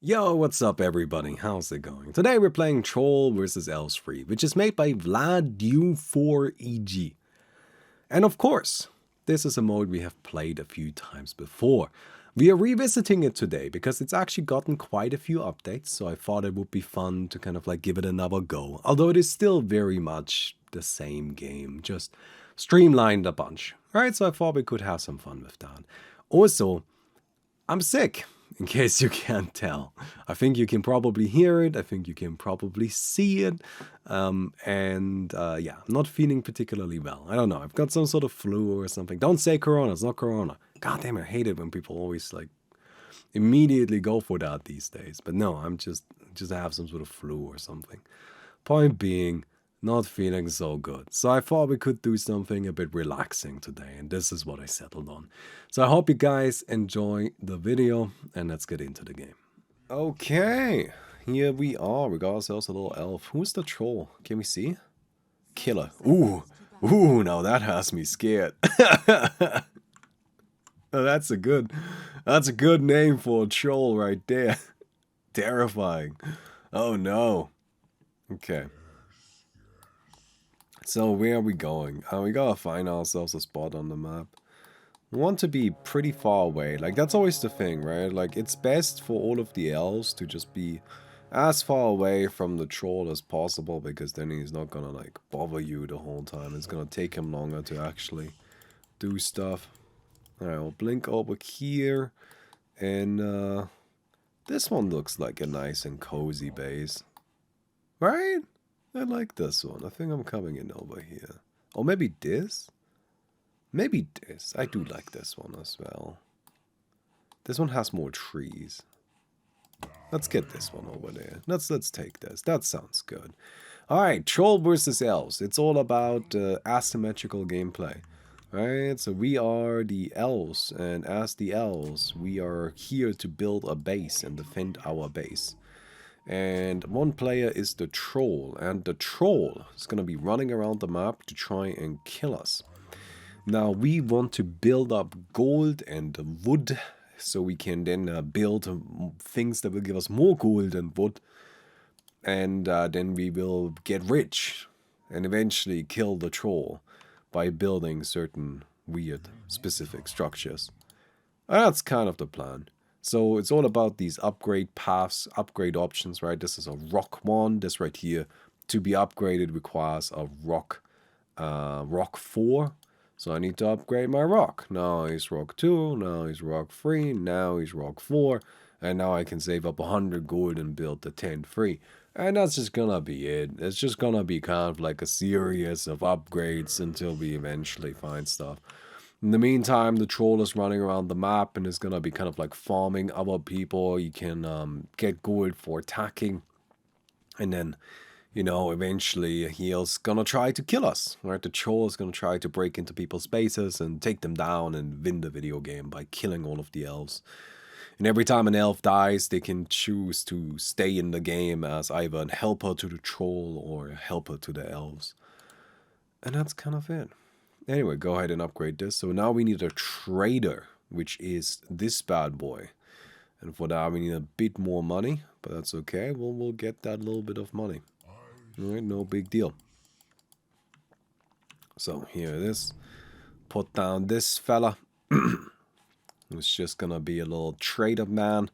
Yo, what's up everybody? How's it going? Today we're playing Troll vs. Elves Free, which is made by Vladu4EG. And of course, this is a mode we have played a few times before. We are revisiting it today because it's actually gotten quite a few updates, so I thought it would be fun to kind of like give it another go. Although it is still very much the same game, just streamlined a bunch. Right, so I thought we could have some fun with that. Also, I'm sick, in case you can't tell. I think you can probably hear it, I think you can probably see it, yeah, I'm not feeling particularly well. I don't know, I've got some sort of flu or something. Don't say corona, it's not corona. God damn it, I hate it when people always like immediately go for that these days. But no, I'm just have some sort of flu or something. Point being, not feeling so good. So I thought we could do something a bit relaxing today, and this is what I settled on. So I hope you guys enjoy the video, and let's get into the game. Okay, here we are. We got ourselves a little elf. Who's the troll? Can we see? Killer. Ooh, now that has me scared. Oh, that's a good name for a troll right there. Terrifying. Oh no. Okay. So where are we going? We gotta find ourselves a spot on the map. We want to be pretty far away. Like, that's always the thing, right? Like, it's best for all of the elves to just be as far away from the troll as possible, because then he's not gonna, like, bother you the whole time. It's gonna take him longer to actually do stuff. Alright, we'll blink over here. And, this one looks like a nice and cozy base. Right? I like this one. I think I'm coming in over here. Or maybe this? Maybe this. I do like this one as well. This one has more trees. Let's get this one over there. Let's take this. That sounds good. Alright, Troll versus Elves. It's all about asymmetrical gameplay. Right, so we are the elves, and as the elves, we are here to build a base and defend our base. And one player is the troll, and the troll is going to be running around the map to try and kill us. Now we want to build up gold and wood, so we can then build things that will give us more gold and wood, and then we will get rich and eventually kill the troll by building certain weird specific structures. That's kind of the plan. So it's all about these upgrade paths, upgrade options, right? This is a rock one. This right here, to be upgraded, requires a rock 4. So I need to upgrade my rock. Now he's rock 2, now he's rock 3, now he's rock 4. And now I can save up 100 gold and build the 10 free. And that's just gonna be it. It's just gonna be kind of like a series of upgrades until we eventually find stuff. In the meantime, the troll is running around the map and is gonna be kind of like farming other people. You can get gold for attacking. And then, you know, eventually he's gonna try to kill us, right? The troll is gonna try to break into people's bases and take them down and win the video game by killing all of the elves. And every time an elf dies, they can choose to stay in the game as either a helper to the troll or a helper to the elves. And that's kind of it. Anyway, go ahead and upgrade this. So now we need a trader, which is this bad boy. And for that we need a bit more money, but that's okay. We'll get that little bit of money. Alright, no big deal. So here it is. Put down this fella. It's just gonna be a little trader man.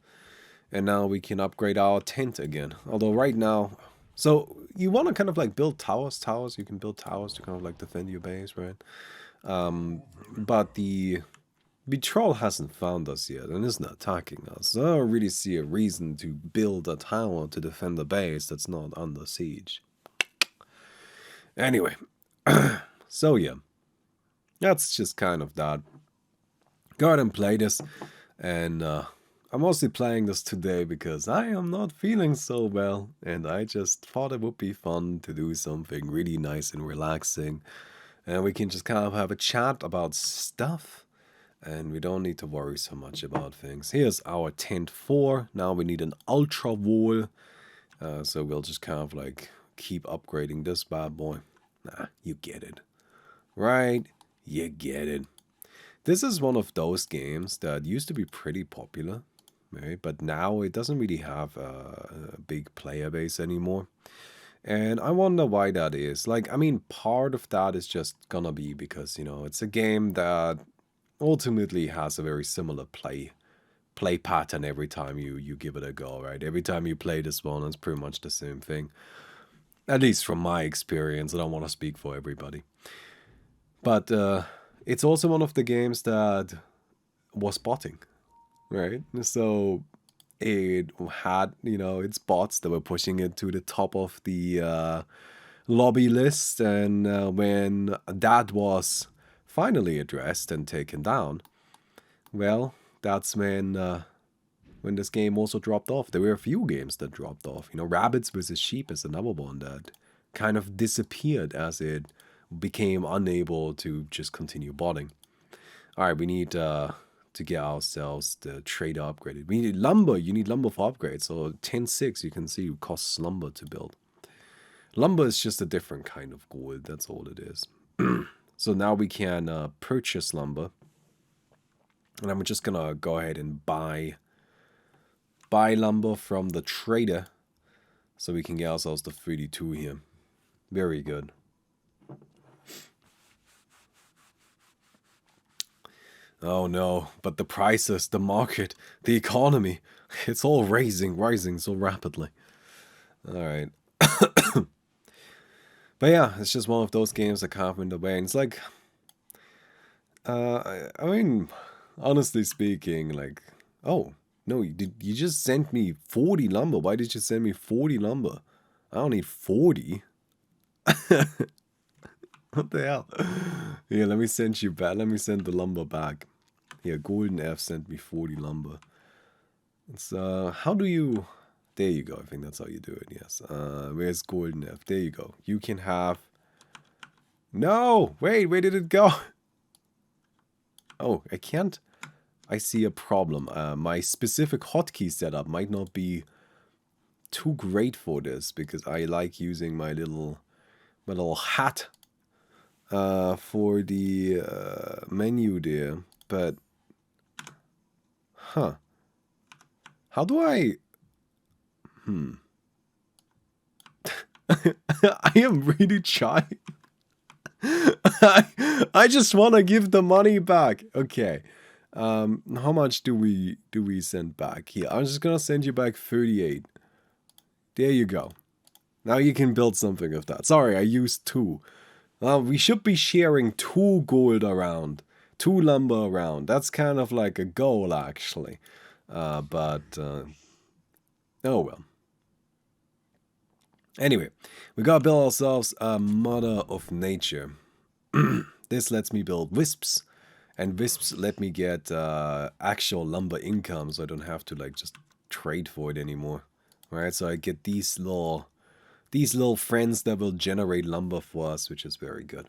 And now we can upgrade our tent again. Although right now... So, you want to kind of like build towers. You can build towers to kind of like defend your base, right? But the troll hasn't found us yet and is not attacking us. So I don't really see a reason to build a tower to defend the base that's not under siege. Anyway, so yeah. That's just kind of that. Go ahead and play this, and I'm mostly playing this today because I am not feeling so well, and I just thought it would be fun to do something really nice and relaxing, and we can just kind of have a chat about stuff, and we don't need to worry so much about things. Here's our tent 4. Now we need an ultra wall, so we'll just kind of like keep upgrading this bad boy. Nah, you get it. Right? You get it. This is one of those games that used to be pretty popular, right? But now it doesn't really have a big player base anymore. And I wonder why that is. Like, I mean, part of that is just gonna be because, you know, it's a game that ultimately has a very similar play pattern every time you give it a go, right? Every time you play this one, it's pretty much the same thing. At least from my experience, I don't want to speak for everybody. But it's also one of the games that was botting, right? So it had, you know, its bots that were pushing it to the top of the lobby list, and when that was finally addressed and taken down, well, that's when this game also dropped off. There were a few games that dropped off. You know, Rabbits vs. Sheep is another one that kind of disappeared as it became unable to just continue botting. All right, we need to get ourselves the trader upgraded. We need lumber. You need lumber for upgrades. So 10.6, you can see, costs lumber to build. Lumber is just a different kind of gold. That's all it is. So now we can purchase lumber. And I'm just going to go ahead and buy lumber from the trader so we can get ourselves the 32 here. Very good. Oh no, but the prices, the market, the economy, it's all rising so rapidly. Alright. But yeah, it's just one of those games that can't win the way. And it's like, I mean, honestly speaking, like, oh, no, you just sent me 40 lumber. Why did you send me 40 lumber? I don't need 40. What the hell? Here, let me send you back. Let me send the lumber back. Here, Golden F sent me 40 lumber. It's, how do you... There you go. I think that's how you do it, yes. Where's Golden F? There you go. You can have... No! Wait, where did it go? Oh, I can't... I see a problem. My specific hotkey setup might not be too great for this, because I like using my little hat for the menu there. But... Huh. How do I... I am really trying. I just want to give the money back. Okay. How much do we send back? Here, I'm just gonna send you back 38. There you go. Now you can build something of that. Sorry, I used 2. We should be sharing 2 gold around. 2 lumber around. That's kind of like a goal, actually. Oh well. Anyway, we gotta build ourselves a Mother of Nature. This lets me build wisps, and wisps let me get actual lumber income, so I don't have to like just trade for it anymore. Right, so I get these little friends that will generate lumber for us, which is very good.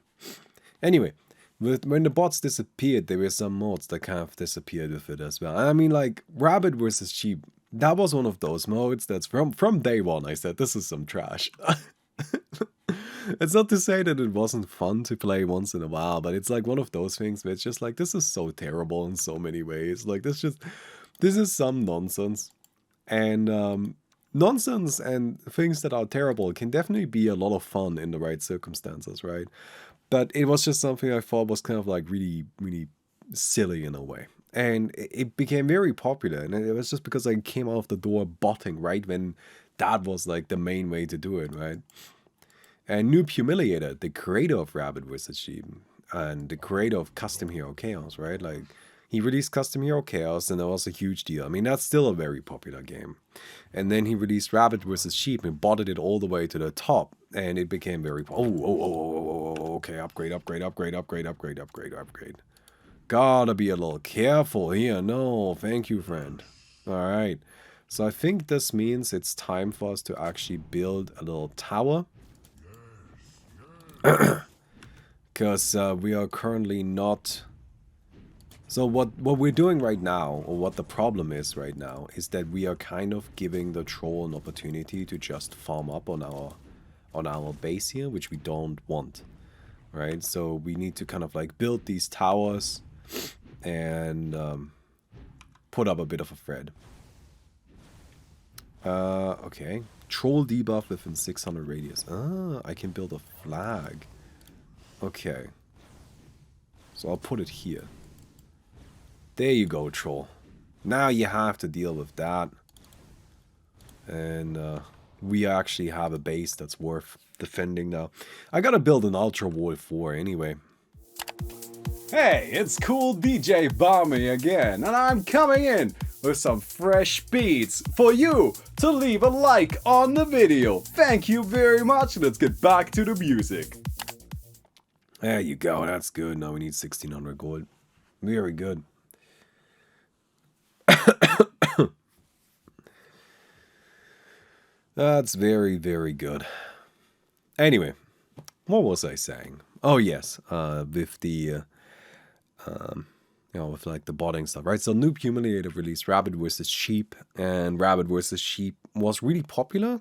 Anyway, when the bots disappeared, there were some mods that kind of disappeared with it as well. I mean, like Rabbit versus Sheep. That was one of those modes that's from day one I said, this is some trash. It's not to say that it wasn't fun to play once in a while, but it's like one of those things where it's just like, this is so terrible in so many ways. Like, this is some nonsense. And nonsense and things that are terrible can definitely be a lot of fun in the right circumstances, right? But it was just something I thought was kind of like really, really silly in a way. And it became very popular, and it was just because I came out of the door botting right when that was like the main way to do it, right? And Noob Humiliator, the creator of Rabbit vs. Sheep, and the creator of Custom Hero Chaos, right? Like, he released Custom Hero Chaos, and that was a huge deal. I mean, that's still a very popular game. And then he released Rabbit vs. Sheep and botted it all the way to the top, and it became very... Okay, upgrade. Gotta be a little careful here. No, thank you, friend. Alright. So I think this means it's time for us to actually build a little tower. Because we are currently not... So what we're doing right now, or what the problem is right now, is that we are kind of giving the troll an opportunity to just farm up on our base here, which we don't want. Right? So we need to kind of like build these towers and put up a bit of a thread. Okay. Troll debuff within 600 radius. Ah, I can build a flag. Okay. So I'll put it here. There you go, troll. Now you have to deal with that. And we actually have a base that's worth defending now. I gotta build an Ultra Wall 4 anyway. Hey, it's cool DJ Baumi again, and I'm coming in with some fresh beats for you to leave a like on the video. Thank you very much. Let's get back to the music. There you go, that's good. Now we need 1600 gold. Very good. That's very, very good. Anyway, what was I saying? Oh yes, with the with like the botting stuff, right? So Noob Humiliator released Rabbit vs. Sheep, and Rabbit vs. Sheep was really popular.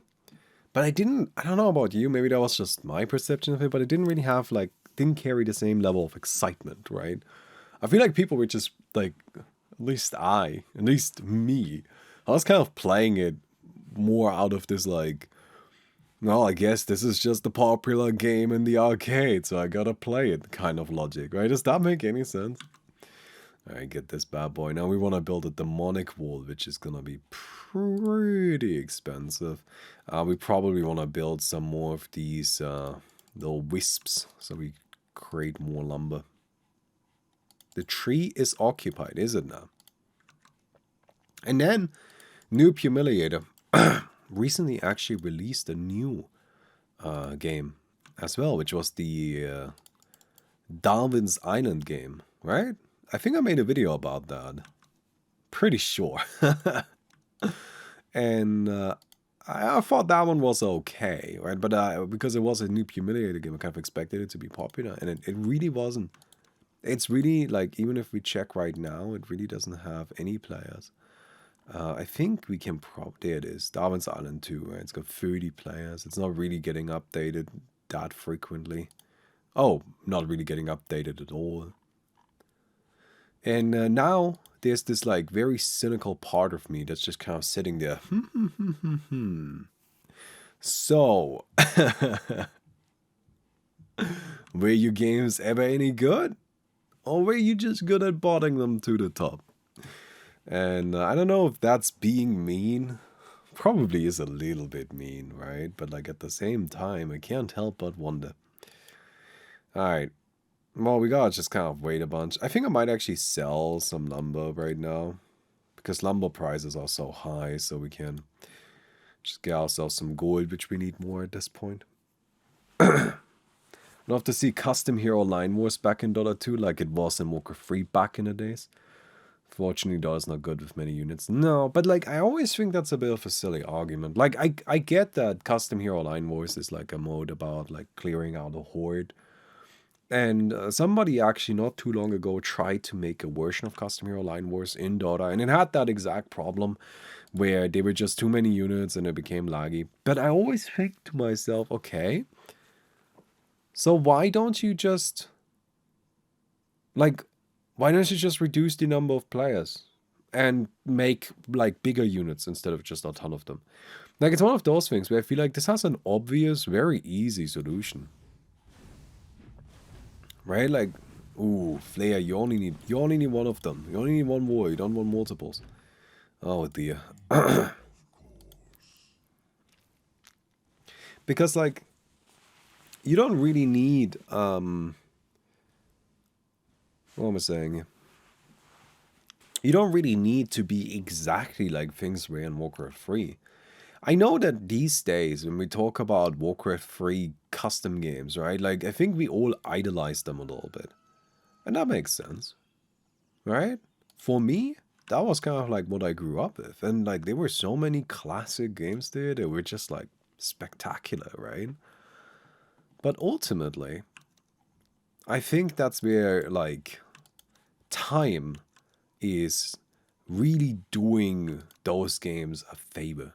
But I don't know about you, maybe that was just my perception of it, but it didn't really have didn't carry the same level of excitement, right? I feel like people were just at least me, I was kind of playing it more out of this well, I guess this is just the popular game in the arcade, so I gotta play it kind of logic, right? Does that make any sense? Alright, get this bad boy. Now we want to build a demonic wall, which is gonna be pretty expensive. We probably want to build some more of these little wisps, so we create more lumber. The tree is occupied, is it now? And then, Noob Humiliator recently actually released a new game as well, which was the Darwin's Island game, right? I think I made a video about that. Pretty sure. And I thought that one was okay, right? But because it was a Noob Humiliator game, I kind of expected it to be popular, and it really wasn't. It's really, even if we check right now, it really doesn't have any players. I think we can there it is, Darwin's Island 2, right? It's got 30 players. It's not really getting updated that frequently. Oh, not really getting updated at all. And now there's this very cynical part of me that's just kind of sitting there. So, were your games ever any good? Or were you just good at botting them to the top? And I don't know if that's being mean. Probably is a little bit mean, right? But at the same time, I can't help but wonder. Alright. Well, we gotta just kind of wait a bunch. I think I might actually sell some lumber right now, because lumber prices are so high, so we can just get ourselves some gold, which we need more at this point. I'd love to see custom hero line wars back in Dota 2 like it was in Warcraft 3 back in the days. Fortunately, Dota's not good with many units. No, but I always think that's a bit of a silly argument. I get that custom hero line wars is a mode about clearing out a horde. And somebody actually not too long ago tried to make a version of Custom Hero Line Wars in Dota, and it had that exact problem where there were just too many units and it became laggy. But I always think to myself, okay, so why don't you just reduce the number of players and make bigger units instead of just a ton of them? It's one of those things where I feel like this has an obvious, very easy solution. Right? Ooh, Flare, you only need one of them. You only need one more, you don't want multiples. Oh dear. Because you don't really need what am I saying? You don't really need to be exactly like things were in Warcraft 3. I know that these days, when we talk about Warcraft 3 custom games, right? I think we all idolize them a little bit. And that makes sense. Right? For me, that was kind of what I grew up with. And there were so many classic games there that were just spectacular, right? But ultimately, I think that's where time is really doing those games a favor.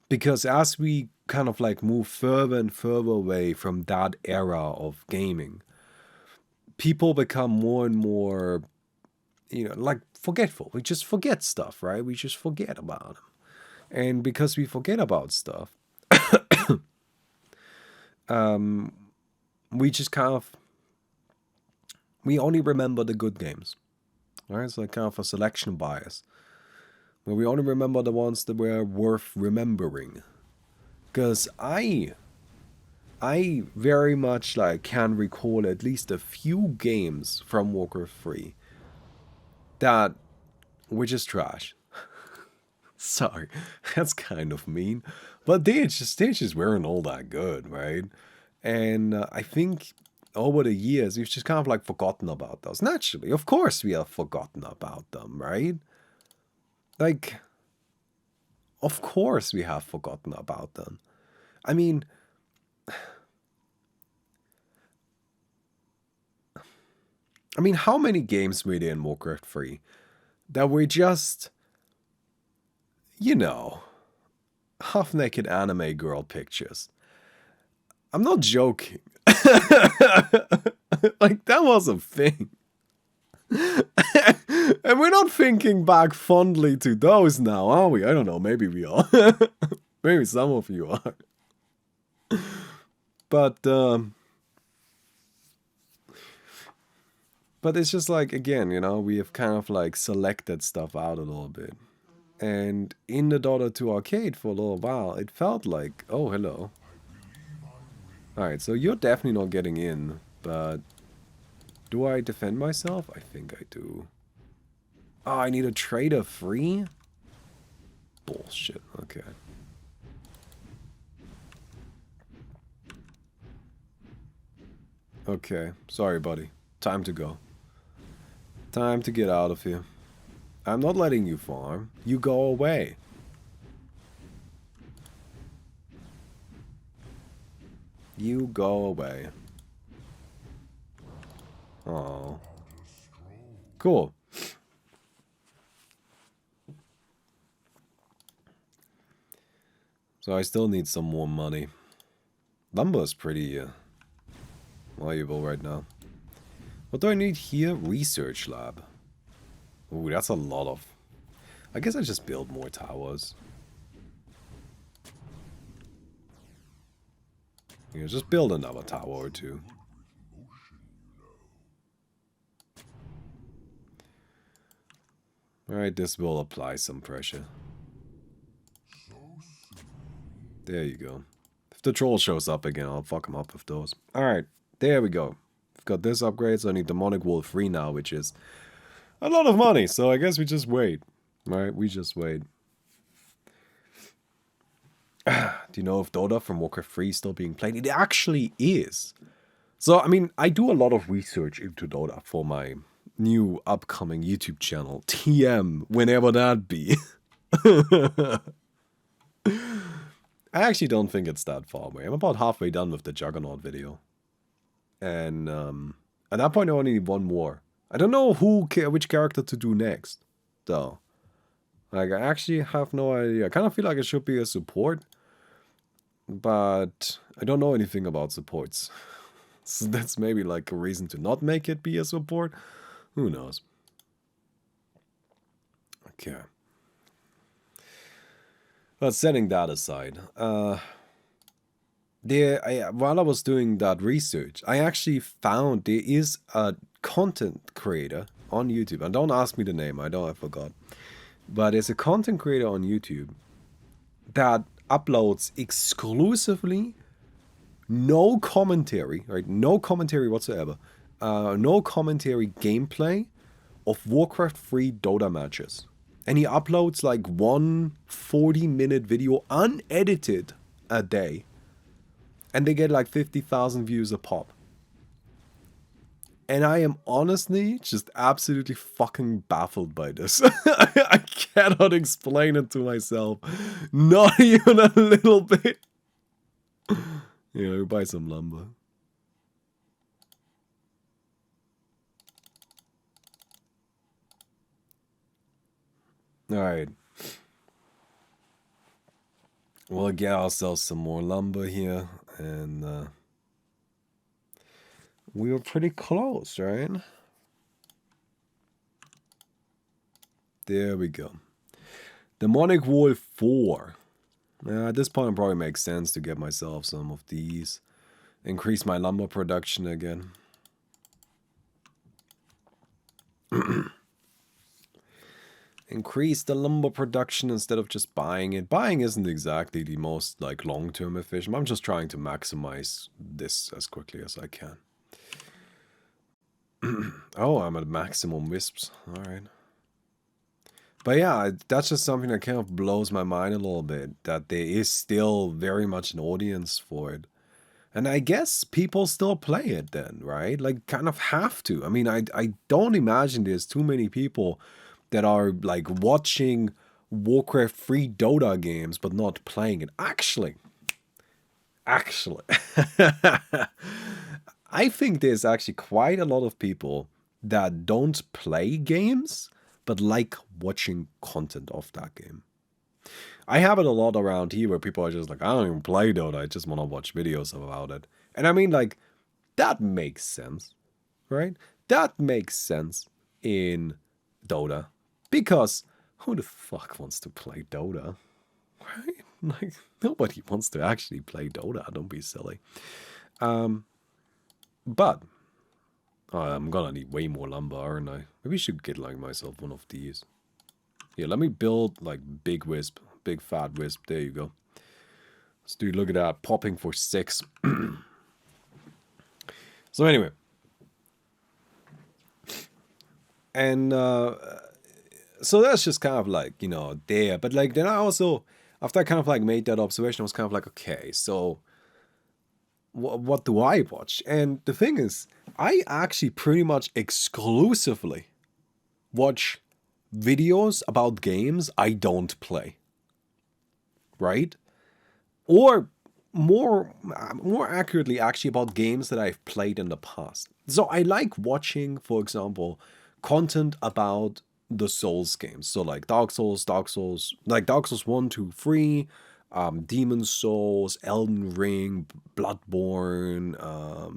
Because as we kind of move further and further away from that era of gaming, people become more and more, forgetful. We just forget stuff, right? We just forget about them. And because we forget about stuff, we just kind of, we only remember the good games. Right? It's like kind of a selection bias, where we only remember the ones that were worth remembering. Because I very much like can recall at least a few games from Warcraft 3 that were just trash. Sorry, that's kind of mean, but they just weren't all that good, right? And I think over the years we've just kind of like forgotten about those. Naturally, of course, we have forgotten about them, right? Like, of course, we have forgotten about them. I mean, how many games were there in Warcraft 3 that were just, you know, half-naked anime girl pictures? I'm not joking. Like, that was a thing. And we're not thinking back fondly to those now, are we? I don't know, maybe we are. Maybe some of you are. But it's just like, again, you know, we have kind of like selected stuff out a little bit. And in the Dota 2 arcade for a little while, it felt like, oh, hello. Alright, so you're definitely not getting in, but do I defend myself? I think I do. Oh, I need a trader free? Bullshit, okay. Okay, sorry buddy. Time to go. Time to get out of here. I'm not letting you farm. You go away. You go away. Oh. Cool. So I still need some more money. Lumber is pretty valuable right now. What do I need here? Research lab. Ooh, that's a lot of... I guess I just build more towers. Yeah, just build another tower or two. Alright, this will apply some pressure. There you go. If the troll shows up again, I'll fuck him up with those. Alright, there we go. I've got this upgrade, so I need Demonic Wolf 3 now, which is a lot of money, so I guess we just wait. Alright, we just wait. Do you know if Dota from Warcraft 3 is still being played? It actually is. So, I mean, I do a lot of research into Dota for my new upcoming YouTube channel, TM, whenever that be. I actually don't think it's that far away. I'm about halfway done with the Juggernaut video. And at that point I only need one more. I don't know which character to do next, though. Like, I actually have no idea. I kind of feel like it should be a support, but I don't know anything about supports. So that's maybe like a reason to not make it be a support. Who knows? Okay. But setting that aside, while I was doing that research, I actually found there is a content creator on YouTube. And don't ask me the name, I forgot. But there's a content creator on YouTube that uploads exclusively no commentary, right? No commentary whatsoever. No commentary gameplay of Warcraft 3 Dota matches. And he uploads like one 40-minute video unedited a day. And they get like 50,000 views a pop. And I am honestly just absolutely fucking baffled by this. I cannot explain it to myself. Not even a little bit. You know, buy some lumber. Alright. Well, get ourselves some more lumber here. And we were pretty close, right? There we go. Demonic Wolf 4. At this point, it probably makes sense to get myself some of these. Increase my lumber production again. Increase the lumber production instead of just buying it. Buying isn't exactly the most like long-term efficient. I'm just trying to maximize this as quickly as I can. Oh, I'm at maximum wisps. Alright. But yeah, that's just something that kind of blows my mind a little bit. That there is still very much an audience for it. And I guess people still play it then, right? Like, kind of have to. I mean, I don't imagine there's too many people that are, like, watching Warcraft 3 Dota games but not playing it. Actually, I think there's actually quite a lot of people that don't play games but like watching content of that game. I have it a lot around here where people are just like, I don't even play Dota, I just want to watch videos about it. And I mean, like, that makes sense, right? That makes sense in Dota. Because who the fuck wants to play Dota? Right? Like, nobody wants to actually play Dota, don't be silly. But I'm gonna need way more lumber, aren't I? Maybe I should get like myself one of these. Yeah, let me build like big wisp. Big fat wisp. There you go. Let's do, look at that. Popping for 6. So anyway. And so that's just kind of like, you know, there. But like then I also, after I kind of like made that observation, I was kind of like, okay, so what do I watch? And the thing is, I actually pretty much exclusively watch videos about games I don't play. Right? Or more accurately, actually, about games that I've played in the past. So I like watching, for example, content about the Souls games. So like Dark Souls, like Dark Souls 1, 2, 3, Demon Souls, Elden Ring, Bloodborne,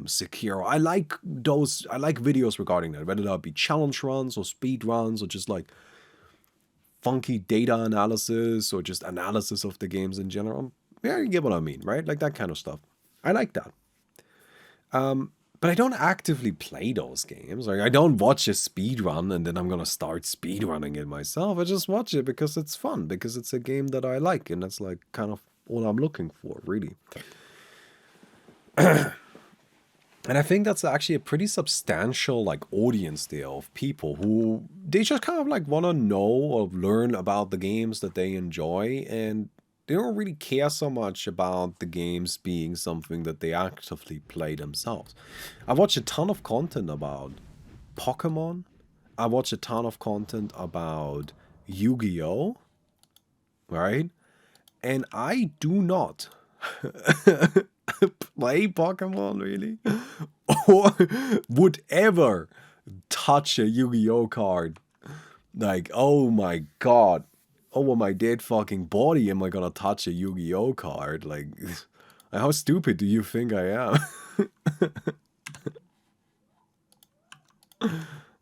Sekiro. I like those. I like videos regarding that, whether that be challenge runs or speed runs or just like funky data analysis or just analysis of the games in general. Yeah, you get what I mean, right? Like that kind of stuff. I like that. But I don't actively play those games. Like I don't watch a speed run and then I'm gonna start speed running it myself. I just watch it because it's fun, because it's a game that I like, and that's like kind of all I'm looking for, really. And I think that's actually a pretty substantial like audience there of people who they just kind of like want to know or learn about the games that they enjoy, and they don't really care so much about the games being something that they actively play themselves. I watch a ton of content about Pokemon. I watch a ton of content about Yu-Gi-Oh! Right? And I do not play Pokemon, really, or would ever touch a Yu-Gi-Oh card. Like, oh my god, over my dead fucking body am I gonna touch a Yu-Gi-Oh card? Like, how stupid do you think I am?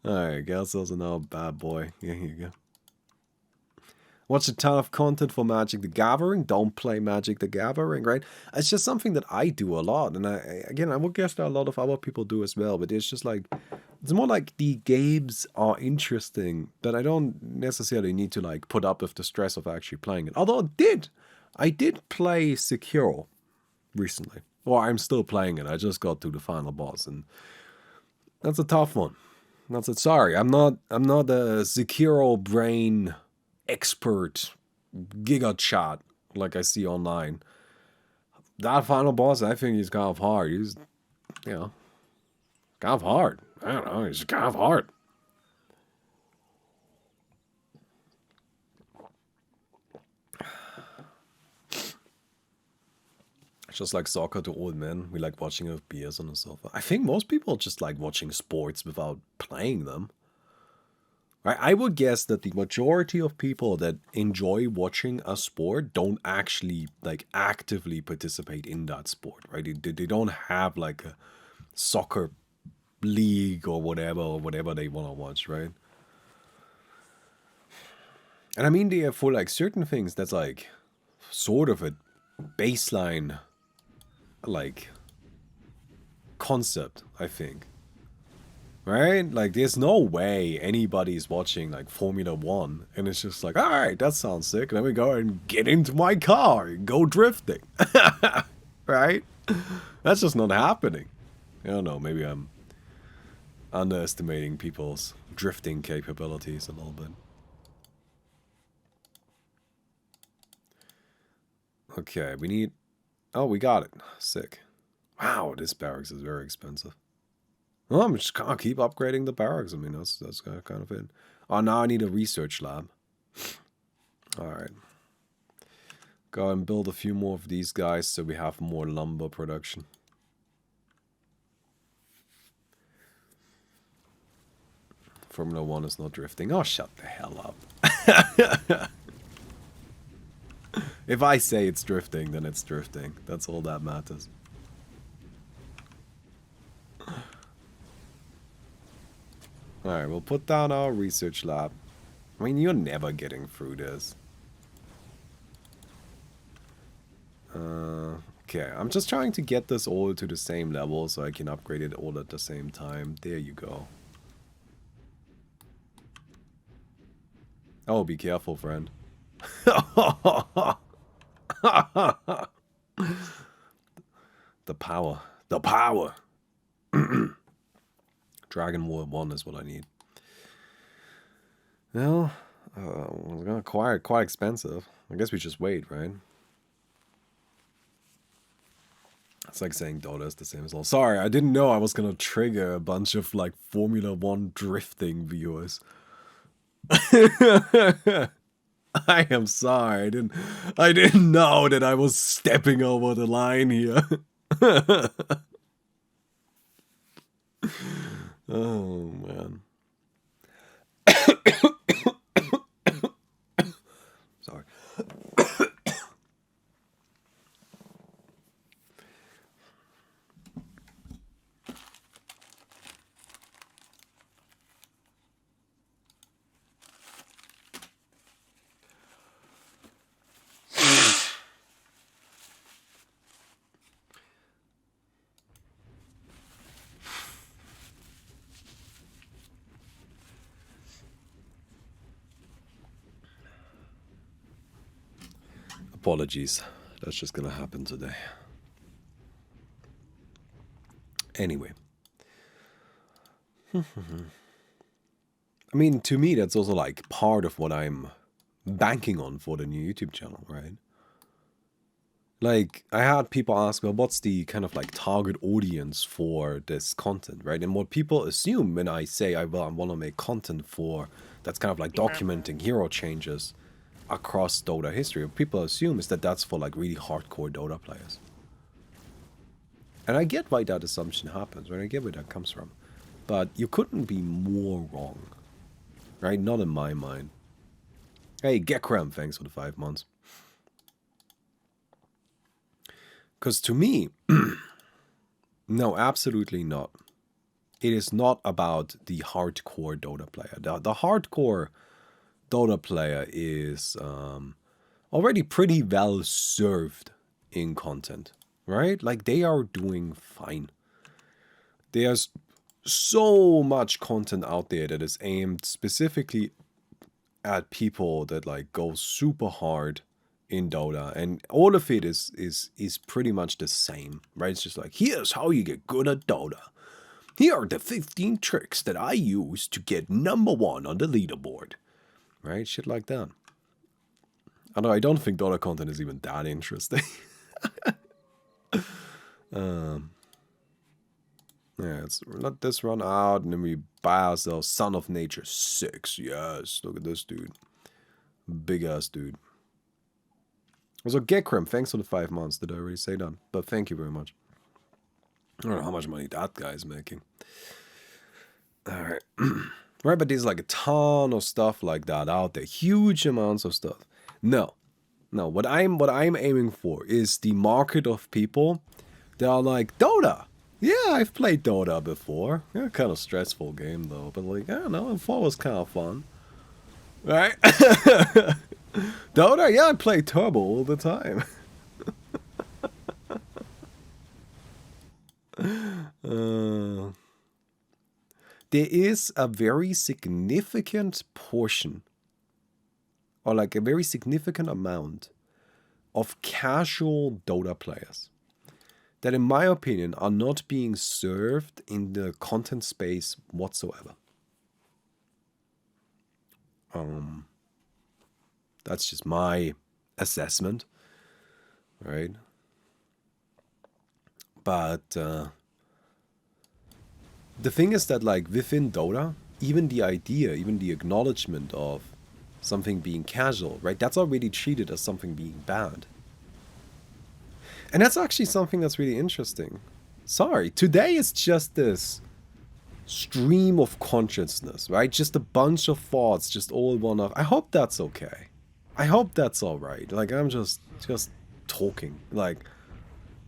Alright, Gelso's another bad boy. Yeah, here you go. Watch a ton of content for Magic the Gathering. Don't play Magic the Gathering, right? It's just something that I do a lot. And I would guess that a lot of other people do as well. But it's just like, it's more like the games are interesting, but I don't necessarily need to like put up with the stress of actually playing it. Although I did play Sekiro recently. Or I'm still playing it. I just got to the final boss, and that's a tough one. Sorry, I'm not a Sekiro brain expert giga chat like I see online. That final boss, I think he's kind of hard. He's, you know, kind of hard. I don't know, he's kind of hard. It's just like soccer to old men. We like watching it with beers on the sofa. I think most people just like watching sports without playing them. I would guess that the majority of people that enjoy watching a sport don't actually like actively participate in that sport, right? They don't have like a soccer league or whatever they want to watch, right? And I mean, they for like certain things, that's like sort of a baseline, like, concept, I think. Right? Like, there's no way anybody's watching, like, Formula 1, and it's just like, alright, that sounds sick, let me go and get into my car and go drifting. Right? That's just not happening. I don't know, maybe I'm underestimating people's drifting capabilities a little bit. Okay, we need... Oh, we got it. Sick. Wow, this barracks is very expensive. Well, I'm just gonna keep upgrading the barracks. I mean, that's kind of it. Oh, now I need a research lab. Alright. Go and build a few more of these guys so we have more lumber production. Formula 1 is not drifting. Oh, shut the hell up. If I say it's drifting, then it's drifting. That's all that matters. Alright, we'll put down our research lab. I mean, you're never getting through this. Okay, I'm just trying to get this all to the same level so I can upgrade it all at the same time. There you go. Oh, be careful, friend. The power. The power! Dragon War 1 is what I need. Well, it's gonna quite expensive. I guess we just wait, right? It's like saying Dota is the same as all. Sorry, I didn't know I was gonna trigger a bunch of like Formula 1 drifting viewers. I am sorry. I didn't know that I was stepping over the line here. Oh man. Sorry. Apologies. That's just gonna happen today. Anyway. I mean, to me, that's also like part of what I'm banking on for the new YouTube channel, right? Like, I had people ask, well, what's the kind of like target audience for this content, right? And what people assume when I say I want to make content for that's kind of like documenting hero changes across Dota history, what people assume is that that's for like really hardcore Dota players. And I get why that assumption happens, right? I get where that comes from. But you couldn't be more wrong, right? Not in my mind. Hey, Gekram, thanks for the 5 months. Because to me, no, absolutely not. It is not about the hardcore Dota player. The hardcore Dota player is already pretty well served in content, right? Like, they are doing fine. There's so much content out there that is aimed specifically at people that like go super hard in Dota, and all of it is pretty much the same, right? It's just like, here's how you get good at Dota. Here are the 15 tricks that I use to get #1 on the leaderboard. Right? Shit like that. Although I don't think Dota content is even that interesting. Yeah, let's let this run out, and then we buy ourselves Son of Nature 6. Yes, look at this dude. Big ass dude. Also, Gekrim, thanks for the 5 months. Did I already say that? But thank you very much. I don't know how much money that guy is making. Alright. Right, but there's like a ton of stuff like that out there. Huge amounts of stuff. No. What I'm aiming for is the market of people that are like, Dota! Yeah, I've played Dota before. Yeah, kind of stressful game though, but like, I don't know, I thought it was kind of fun. Right? Dota, yeah, I play Turbo all the time. There is a very significant portion, or like a very significant amount, of casual Dota players that, in my opinion, are not being served in the content space whatsoever. That's just my assessment, right? But the thing is that, like, within Dota, even the idea, even the acknowledgement of something being casual, right? That's already treated as something being bad. And that's actually something that's really interesting. Sorry, today is just this stream of consciousness, right? Just a bunch of thoughts, just all one of. I hope that's okay. I hope that's all right. Like, I'm just talking, like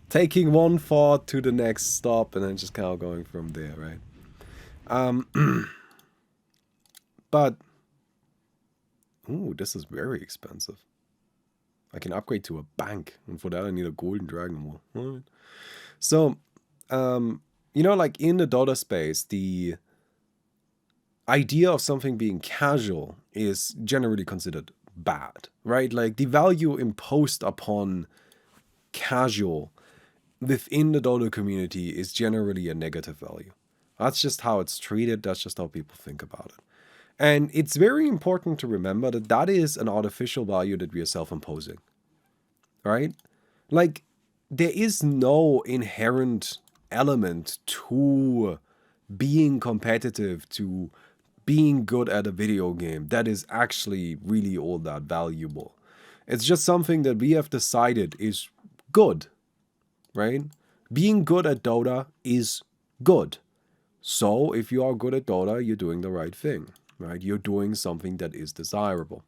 taking one thought to the next stop, and then just kind of going from there, right? But ooh, this is very expensive. I can upgrade to a bank, and for that I need a golden dragon wall. Right. So, you know, like in the Dota space, the idea of something being casual is generally considered bad, right? Like the value imposed upon casual within the Dota community is generally a negative value. That's just how it's treated. That's just how people think about it. And it's very important to remember that that is an artificial value that we are self-imposing, right? Like, there is no inherent element to being competitive, to being good at a video game that is actually really all that valuable. It's just something that we have decided is good, right? Being good at Dota is good. So if you are good at Dota, you're doing the right thing, right? You're doing something that is desirable.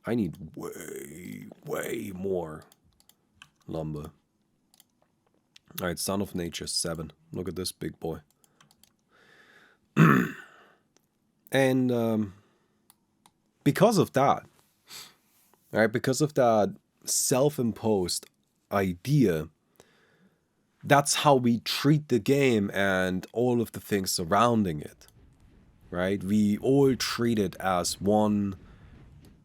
I need way more lumber. Alright, Son of Nature 7. Look at this big boy. And because of that, right, because of that self-imposed idea, that's how we treat the game and all of the things surrounding it, right? We all treat it as one,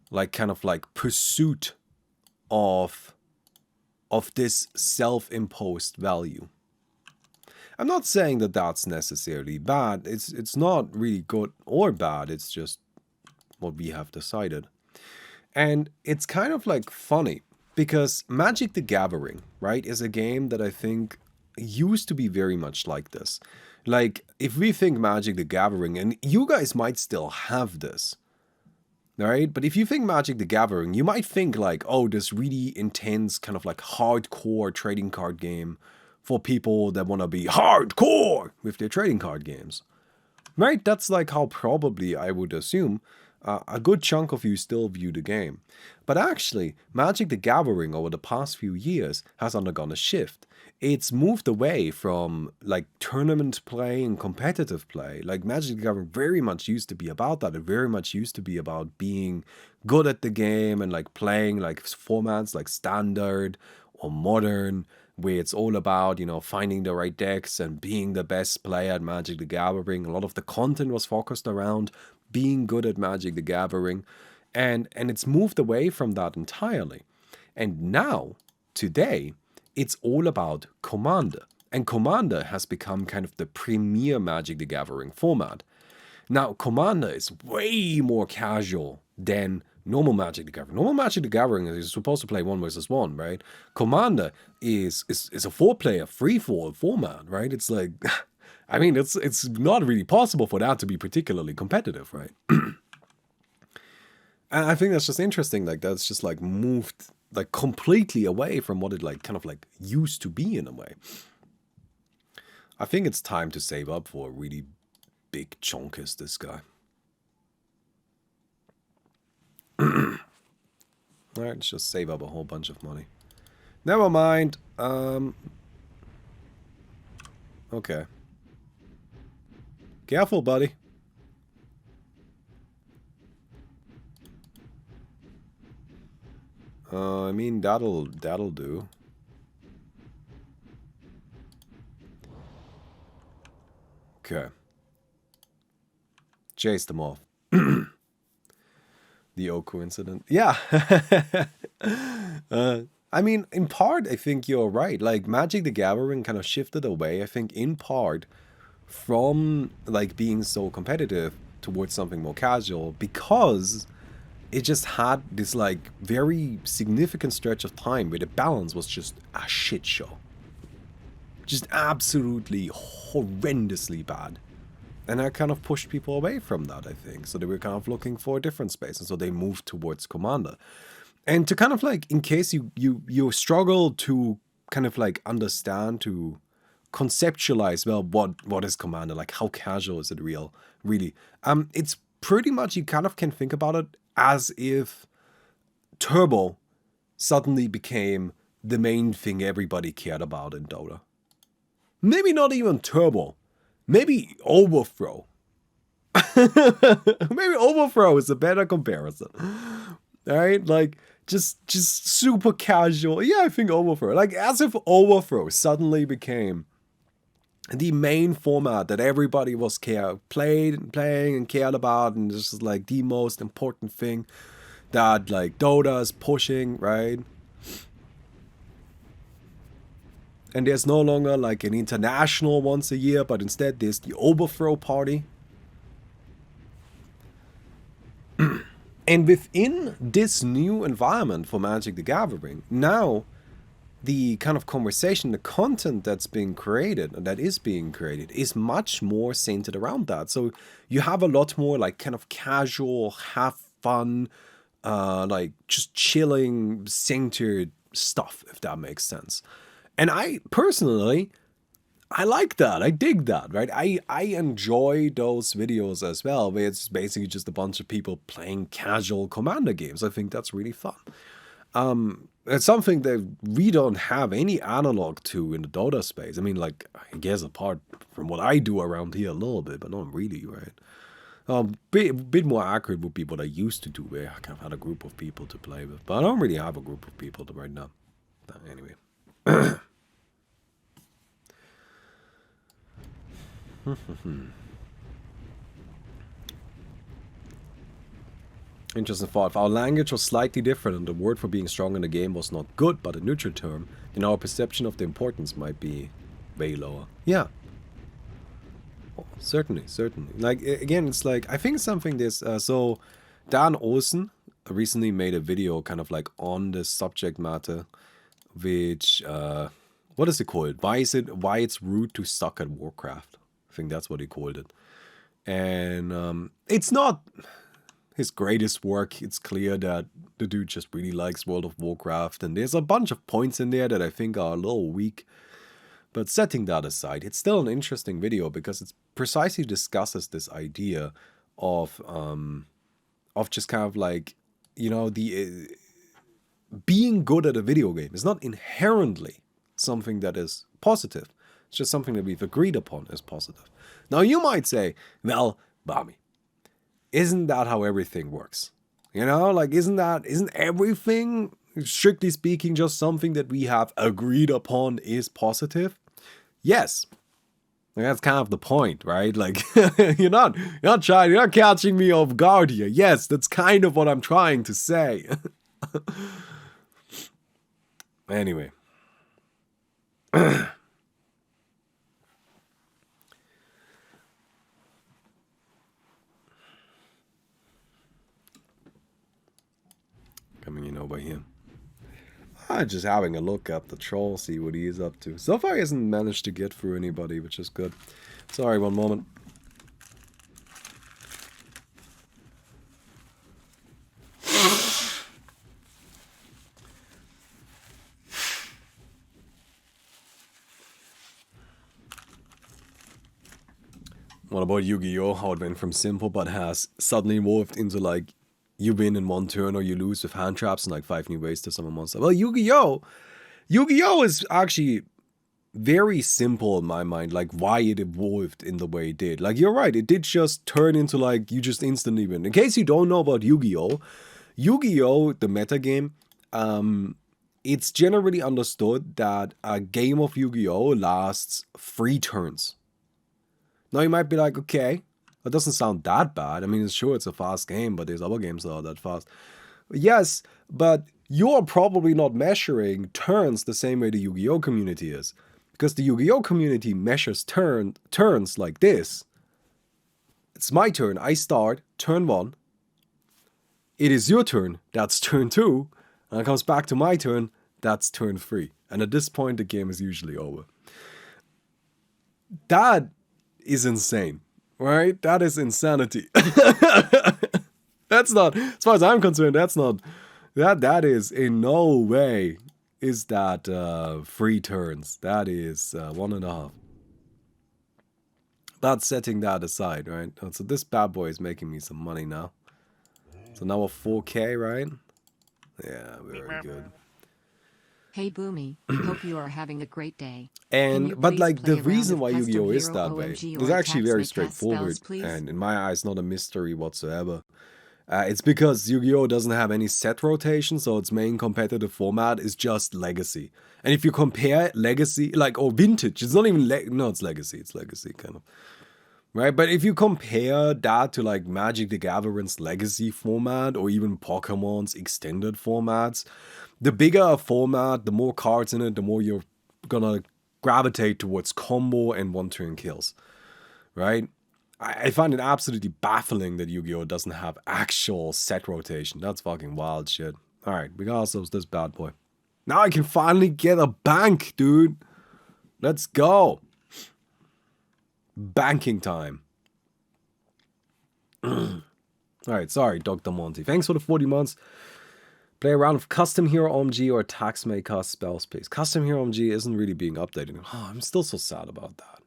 like, kind of like pursuit of this self-imposed value. I'm not saying that that's necessarily bad. It's not really good or bad. It's just what we have decided. And it's kind of like funny because Magic the Gathering, right, is a game that I think used to be very much like this. Like, if we think Magic the Gathering, and you guys might still have this, right? But if you think Magic the Gathering, you might think like, oh, this really intense kind of like hardcore trading card game for people that want to be hardcore with their trading card games, right? That's like how probably I would assume a good chunk of you still view the game. But actually, Magic the Gathering over the past few years has undergone a shift. It's moved away from like tournament play and competitive play. Like Magic the Gathering very much used to be about that. It very much used to be about being good at the game and like playing like formats like standard or modern, where it's all about, you know, finding the right decks and being the best player at Magic the Gathering. A lot of the content was focused around being good at Magic the Gathering, and it's moved away from that entirely. And now, today, it's all about Commander. And Commander has become kind of the premier Magic the Gathering format. Now, Commander is way more casual than normal Magic the Gathering. Normal Magic the Gathering is supposed to play 1 versus 1, right? Commander is a 4-player free-for-all format, right? It's like, I mean, it's not really possible for that to be particularly competitive, right? And I think that's just interesting. Like, that's just like moved like completely away from what it like kind of like used to be in a way. I think it's time to save up for a really big chunk as this guy. Alright, let's just save up a whole bunch of money. Never mind. Okay. Careful, buddy. I mean, that'll do. Okay. Chase them off. The Oku incident. Yeah. I mean, in part, I think you're right. Like, Magic the Gathering kind of shifted away, I think, in part, from, like, being so competitive towards something more casual, because it just had this, like, very significant stretch of time where the balance was just a shit show. Just absolutely horrendously bad. And that kind of pushed people away from that, I think. So they were kind of looking for a different space. And so they moved towards Commander. And to kind of like, in case you struggle to kind of like understand, to conceptualize, well, what is Commander? Like, how casual is it really? It's pretty much, you kind of can think about it as if Turbo suddenly became the main thing everybody cared about in Dota. Maybe not even Turbo. Maybe Overthrow. Maybe Overthrow is a better comparison. Alright? Like, just super casual. Yeah, I think Overthrow. Like, as if Overthrow suddenly became the main format that everybody was playing and cared about, and this is like the most important thing that like Dota is pushing, right? And there's no longer like an international once a year, but instead there's the Overthrow party. And within this new environment for Magic the Gathering, now the kind of conversation, the content that's being created, that is being created, is much more centered around that. So you have a lot more like kind of casual, have fun, like just chilling, centered stuff, if that makes sense. And I personally, I like that. I dig that, right? I enjoy those videos as well, where it's basically just a bunch of people playing casual Commander games. I think that's really fun. It's something that we don't have any analog to in the Dota space. I mean, like, I guess apart from what I do around here a little bit, but not really, right? Bit more accurate would be what I used to do, where I kind of had a group of people to play with. But I don't really have a group of people right now. Anyway. Interesting thought. If our language was slightly different and the word for being strong in the game was not good but a neutral term, then our perception of the importance might be way lower. Yeah. Oh, certainly. Like, again, it's like, I think something this, so Dan Olsen recently made a video kind of like on this subject matter, which, what is it called? Why it's rude to suck at Warcraft? I think that's what he called it. And it's not his greatest work. It's clear that the dude just really likes World of Warcraft, and there's a bunch of points in there that I think are a little weak. But setting that aside, it's still an interesting video because it precisely discusses this idea of just kind of like, you know, the being good at a video game is not inherently something that is positive. It's just something that we've agreed upon as positive. Now you might say, well, Baumi, isn't that how everything works? You know, like, isn't everything, strictly speaking, just something that we have agreed upon is positive? Yes. That's kind of the point, right? Like, you're not catching me off guard here. Yes, that's kind of what I'm trying to say. Anyway. Coming in over here. Just having a look at the troll, see what he is up to. So far he hasn't managed to get through anybody, which is good. Sorry, one moment. What about Yu-Gi-Oh? How it went from simple but has suddenly evolved into like, you win in one turn or you lose with hand traps and like 5 new ways to summon a monster. Well, Yu-Gi-Oh is actually very simple in my mind, like why it evolved in the way it did. Like, you're right, it did just turn into like, you just instantly win. In case you don't know about Yu-Gi-Oh, the meta game, it's generally understood that a game of Yu-Gi-Oh! Lasts 3 turns. Now you might be like, okay, that doesn't sound that bad. I mean, sure, it's a fast game, but there's other games that are that fast. Yes, but you're probably not measuring turns the same way the Yu-Gi-Oh! Community is. Because the Yu-Gi-Oh! Community measures turns like this. It's my turn. I start turn 1. It is your turn. That's turn 2. And it comes back to my turn. That's turn 3. And at this point, the game is usually over. That is insane, right? That is insanity. That's not, as far as I'm concerned, that is in no way is that 3 turns. That is 1.5. But setting that aside, right? So this bad boy is making me some money now. So now we're 4K, right? Yeah, very good. Hey Baumi, hope you are having a great day. But like the reason why Yu-Gi-Oh is that way is actually very straightforward, and in my eyes not a mystery whatsoever. It's because Yu-Gi-Oh doesn't have any set rotation, so its main competitive format is just Legacy. And if you compare Legacy, like, or Vintage, it's not even, no, it's Legacy kind of. Right, but if you compare that to like Magic the Gatherin's Legacy format, or even Pokemon's extended formats, the bigger a format, the more cards in it, the more you're gonna gravitate towards combo and one-turn kills, right? I find it absolutely baffling that Yu-Gi-Oh! Doesn't have actual set rotation. That's fucking wild shit. Alright, we got ourselves this bad boy. Now I can finally get a bank, dude. Let's go. Banking time. Alright, sorry, Dr. Monty. Thanks for the 40 months. Play a round of Custom Hero OMG or Tax May Cast Spells, please. Custom Hero OMG isn't really being updated. Oh, I'm still so sad about that.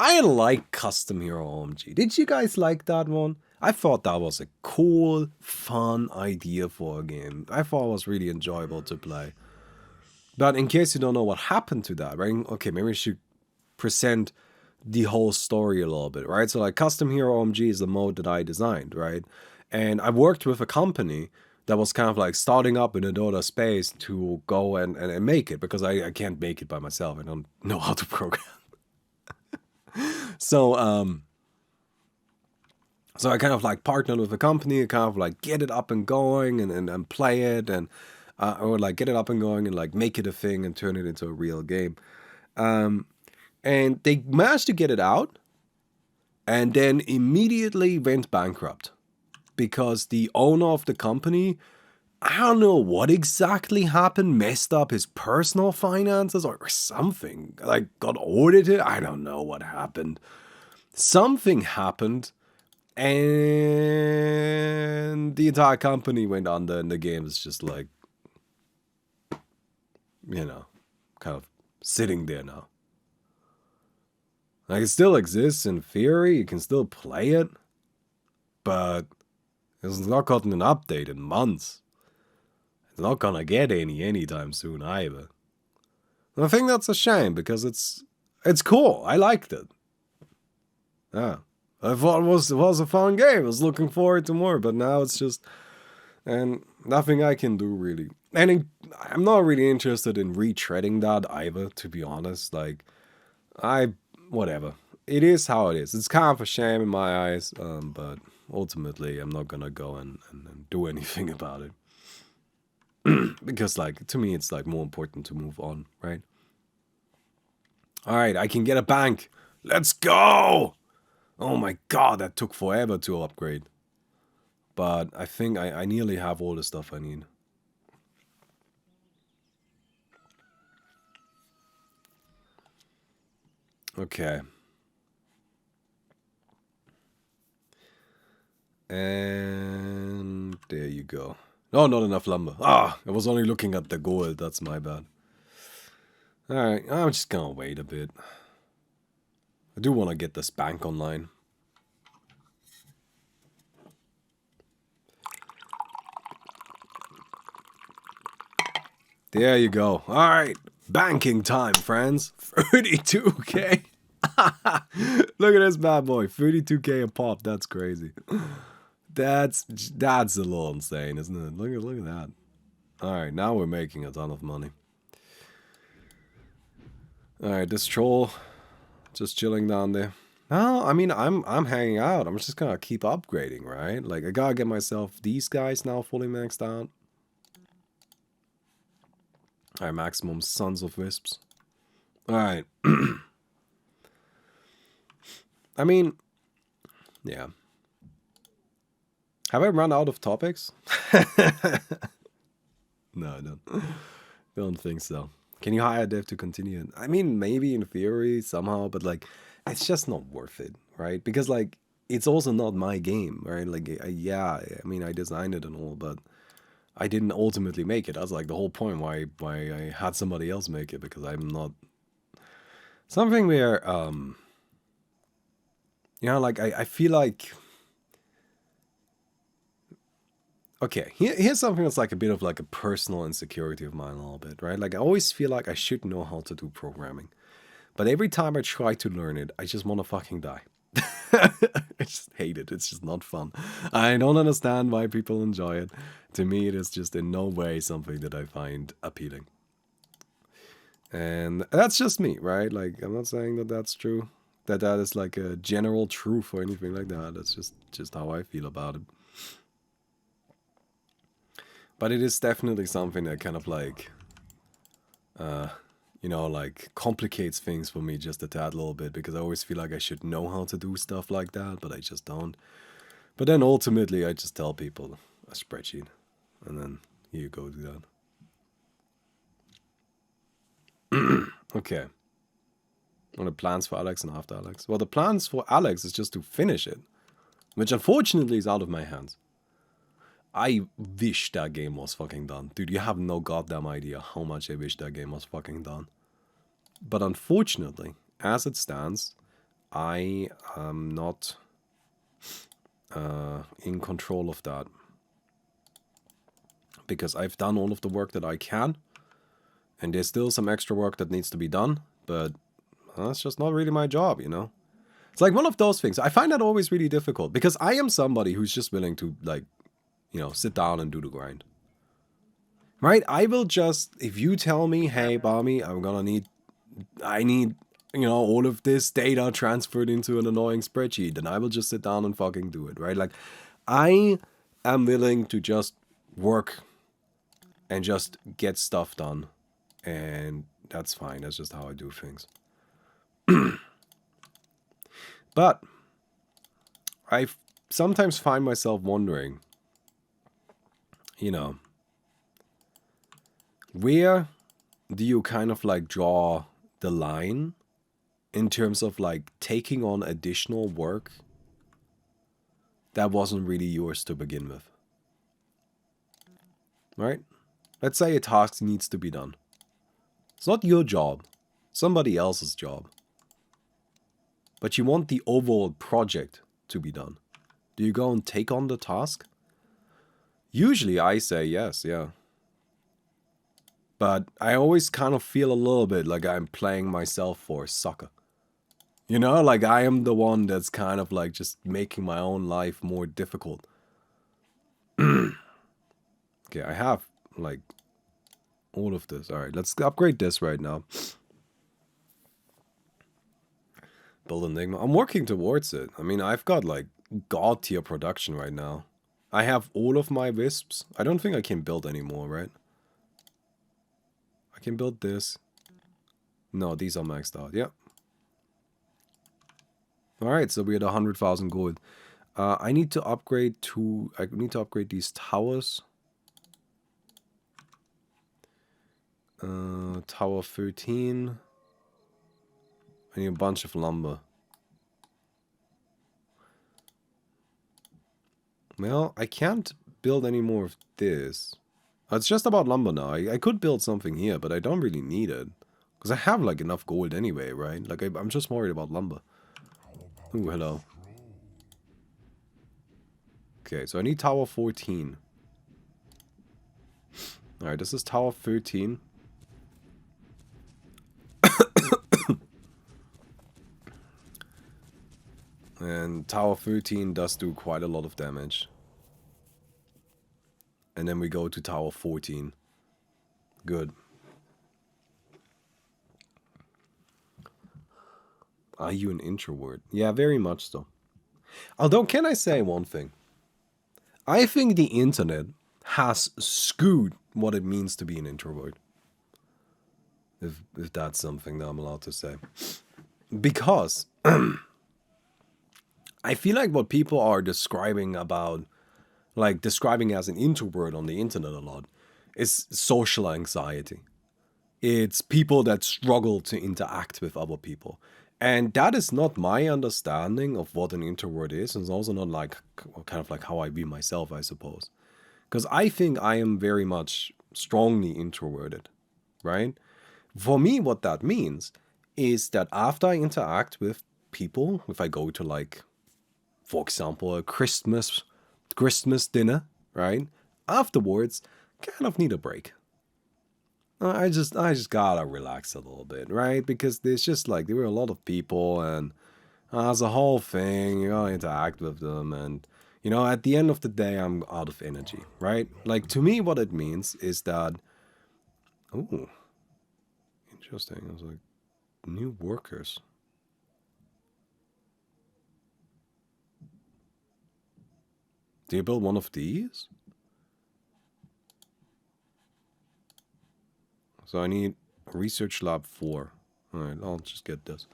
I like Custom Hero OMG. Did you guys like that one? I thought that was a cool, fun idea for a game. I thought it was really enjoyable to play. But in case you don't know what happened to that, right? Okay, maybe we should present the whole story a little bit, right? So like Custom Hero OMG is the mode that I designed, right? And I worked with a company that was kind of like starting up in the Dota space to go and make it, because I can't make it by myself. I don't know how to program. So I kind of like partnered with a company, kind of like get it up and going and play it, and or like get it up and going and like make it a thing and turn it into a real game. And they managed to get it out, and then immediately went bankrupt because the owner of the company, I don't know what exactly happened, messed up his personal finances or something, like got audited. I don't know what happened. Something happened, and the entire company went under, and the game is just like, you know, kind of sitting there now. Like, it still exists in theory, you can still play it, but it's not gotten an update in months. It's not gonna get any anytime soon either. And I think that's a shame, because it's cool. I liked it. Yeah. I thought it was a fun game. I was looking forward to more, but now it's just, and nothing I can do really. And I'm not really interested in retreading that either, to be honest. Like, whatever. It is how it is. It's kind of a shame in my eyes, but ultimately I'm not gonna go and do anything about it. Because, like, to me it's like more important to move on, right? Alright, I can get a bank. Let's go! Oh my god, that took forever to upgrade. But I think I nearly have all the stuff I need. Okay. And there you go. No, not enough lumber. Ah, I was only looking at the gold. That's my bad. Alright, I'm just gonna wait a bit. I do want to get this bank online. There you go. Alright, banking time, friends. 32k. Look at this bad boy. 32k a pop. That's crazy. That's a little insane, isn't it? Look at that. Alright, now we're making a ton of money. Alright, this troll just chilling down there. No, I mean, I'm hanging out. I'm just gonna keep upgrading, right? Like, I gotta get myself these guys now fully maxed out. Alright, maximum Sons of Wisps. Alright. I mean, yeah. Have I run out of topics? No, I don't. Don't think so. Can you hire a dev to continue? I mean, maybe in theory, somehow, but like, it's just not worth it, right? Because like, it's also not my game, right? Like, yeah, I mean, I designed it and all, but I didn't ultimately make it. That's like the whole point why I had somebody else make it, because I'm not something where you know, like I feel like, okay, here's something that's like a bit of like a personal insecurity of mine a little bit, right? Like I always feel like I should know how to do programming. But every time I try to learn it, I just want to fucking die. I just hate it. It's just not fun. I don't understand why people enjoy it. To me, it is just in no way something that I find appealing. And that's just me, right? Like, I'm not saying that that's true. That is like a general truth or anything like that. That's just how I feel about it. But it is definitely something that kind of like, you know, like complicates things for me just a tad little bit, because I always feel like I should know how to do stuff like that, but I just don't. But then ultimately I just tell people a spreadsheet, and then here you go do that. Okay. What are the plans for Alex and after Alex? Well, the plans for Alex is just to finish it, which unfortunately is out of my hands. I wish that game was fucking done. Dude, you have no goddamn idea how much I wish that game was fucking done. But unfortunately, as it stands, I am not in control of that. Because I've done all of the work that I can, and there's still some extra work that needs to be done, but that's just not really my job, you know? It's like one of those things. I find that always really difficult, because I am somebody who's just willing to, like, you know, sit down and do the grind. Right? I will just, if you tell me, hey, Baumi, I need, you know, all of this data transferred into an annoying spreadsheet, then I will just sit down and fucking do it, right? Like, I am willing to just work and just get stuff done, and that's fine. That's just how I do things. But I sometimes find myself wondering, you know, where do you kind of like draw the line in terms of like taking on additional work that wasn't really yours to begin with? Right? Let's say a task needs to be done. It's not your job, somebody else's job. But you want the overall project to be done. Do you go and take on the task? Usually I say yes, yeah. But I always kind of feel a little bit like I'm playing myself for a sucker. You know, like I am the one that's kind of like just making my own life more difficult. Okay, I have like all of this. Alright, let's upgrade this right now. Build Enigma. I'm working towards it. I mean, I've got like god tier production right now. I have all of my wisps. I don't think I can build anymore, right? I can build this. No, these are maxed out. Yep. Alright, so we're at 100,000 gold. I need to upgrade these towers. Tower 13. I need a bunch of lumber. Well, I can't build any more of this. It's just about lumber now. I could build something here, but I don't really need it. Because I have like enough gold anyway, right? Like I'm just worried about lumber. Ooh, hello. Okay, so I need tower 14. Alright, this is tower 13. And tower 13 does do quite a lot of damage. And then we go to tower 14. Good. Are you an introvert? Yeah, very much so. Although, can I say one thing? I think the internet has skewed what it means to be an introvert. If that's something that I'm allowed to say. Because I feel like what people are describing about, like describing as an introvert on the internet a lot, is social anxiety. It's people that struggle to interact with other people. And that is not my understanding of what an introvert is. And it's also not like kind of like how I view myself, I suppose. Because I think I am very much strongly introverted, right? For me, what that means is that after I interact with people, if I go to like, for example, a Christmas dinner, right? Afterwards, kind of need a break. I just gotta relax a little bit, right? Because there's just like there were a lot of people, and as a whole thing, you gotta interact with them, and you know, at the end of the day, I'm out of energy, right? Like to me, what it means is that, oh, interesting. I was like, new workers. Do you build one of these? So I need research lab 4. All right, I'll just get this.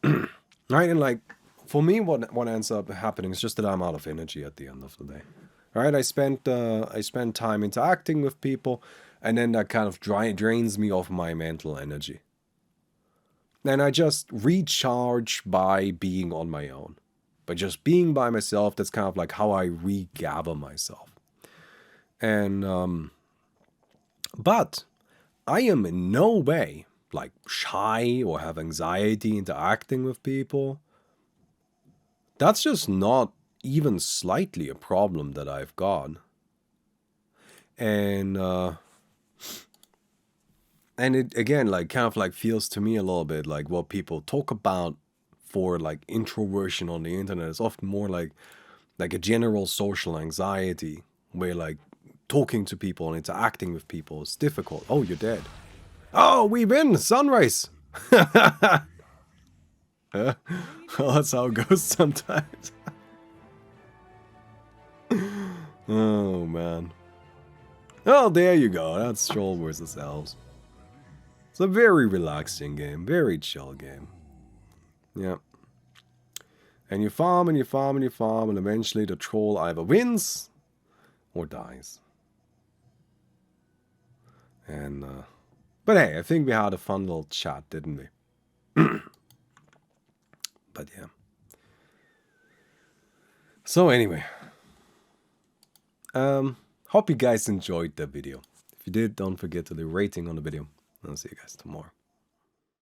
Right, and like for me, what ends up happening is just that I'm out of energy at the end of the day. All right, I spent time interacting with people, and then that kind of drains me of my mental energy. And I just recharge by being on my own. By just being by myself, that's kind of like how I regather myself. And but I am in no way like shy or have anxiety interacting with people. That's just not even slightly a problem that I've got. And it again like kind of like feels to me a little bit like what people talk about for like introversion on the internet is often more like a general social anxiety where like talking to people and interacting with people is difficult. Oh, you're dead. Oh, we win! Sunrise! Well, that's how it goes sometimes. Oh, man. Oh, there you go. That's Troll vs. Elves. It's a very relaxing game. Very chill game. Yeah. And you farm and you farm and you farm, and eventually the troll either wins or dies. And, but hey, I think we had a fun little chat, didn't we? But yeah. So anyway. Hope you guys enjoyed the video. If you did, don't forget to leave a rating on the video. I'll see you guys tomorrow.